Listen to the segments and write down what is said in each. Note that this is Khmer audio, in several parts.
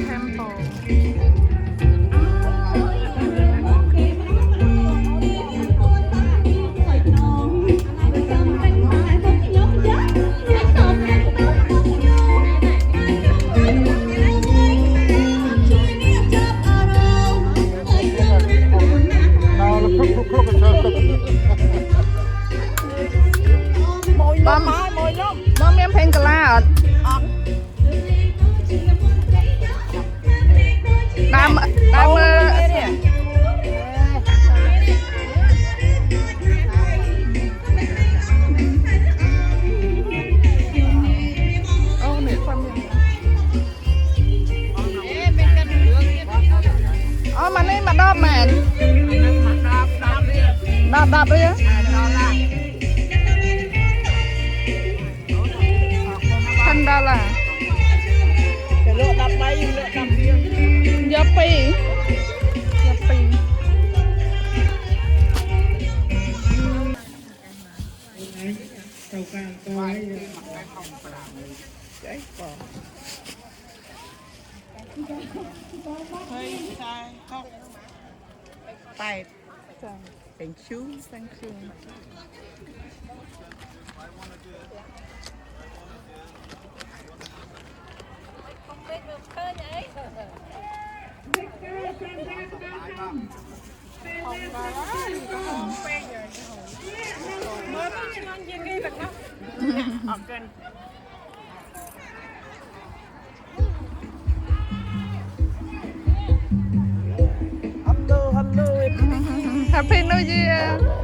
temple បងមានเพลงកលាអត់ដើមអូនេះฟังអូមកនេះមក10មែន10រៀល$10 จะเลือกดำไปเลือกดำเดียวយកពីរចូលកាងទៅហើយចេះបងហើយតែខុស8ចាthank you Happy New Year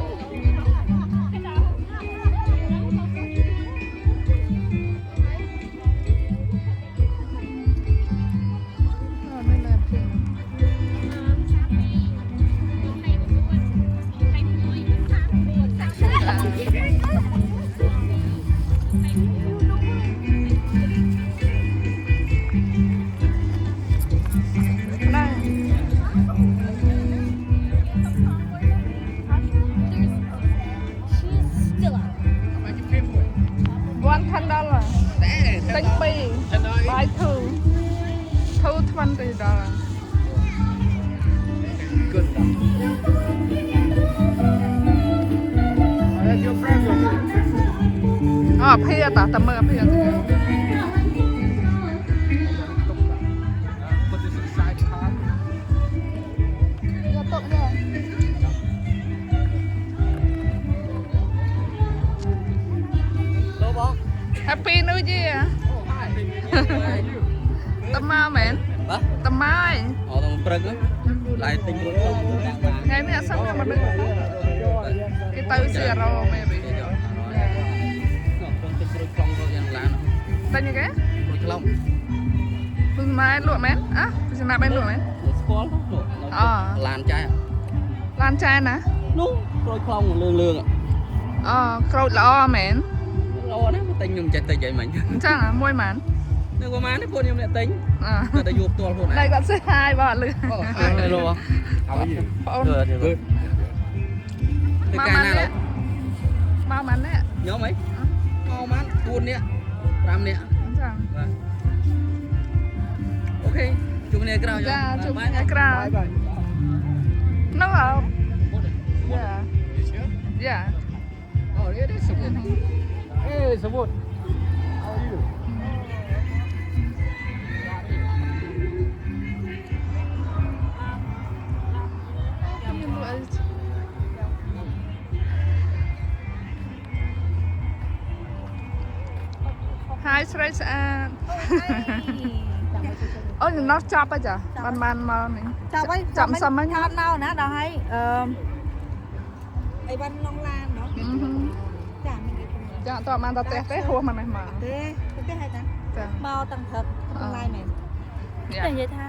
តែញពីbuy two $20 good that's your friend អូភៀតតែមើលភៀត put this inside car យកទុកយក đâuបង Happy New Year តើមកមែន បាទ តើមកហើយ អូដល់ព្រឹកឡាយទិញរត់ទៅថ្ងៃនេះអត់សឹងមកដឹងគេទៅសៀរ៉ូមែនប៊ី ខ្ញុំទិញរួចខ្លងទៅយ៉ាងឡាន តែញ៉េគេ រួចខ្លង ពឹងម៉ែលក់មែនអះពីស្នាបែនលក់មែន ស្គាល់អូឡានចាយ ឡានចែនណា នោះរួចខ្លងលឿងអូក្រូចល្អមែន ល្អណាស់ទិញខ្ញុំចេះតិចអីមិញ អញ្ចឹងមួយម៉ាន នៅប្រហែលនេះពួកខ្ញុំអ្នកទិញ អឺ តែយកផ្ទាល់ខ្លួនឯង ដៃគាត់សេះហាយបើអត់លឺ Hello បង Good មកម៉ាននេះមកម៉ាននេះ nhóm ấy mau mát 4 នាក់ 5 នាក់ អញ្ចឹង បាទអូខេជួបគ្នាក្រោយ ចាជួបគ្នាក្រោយនោះអត់យ៉ា Oh it is Sabut Hey Sabut How are you មានលក់អីហើយស្រីស្អាតអូយនោះចាប់ហើយចាបានមកនេះ ចាប់ហើយ ចាប់សំហ្នឹង ថតមកណាដល់ហើយអីបានឡងឡានเนาะចាមានអីផង ចាតើបានតទេទេហួសមកនេះមក ទេទេហើយតា ចា មកតាំងព្រឹកឡាយមែន យ៉ា តែនិយាយថា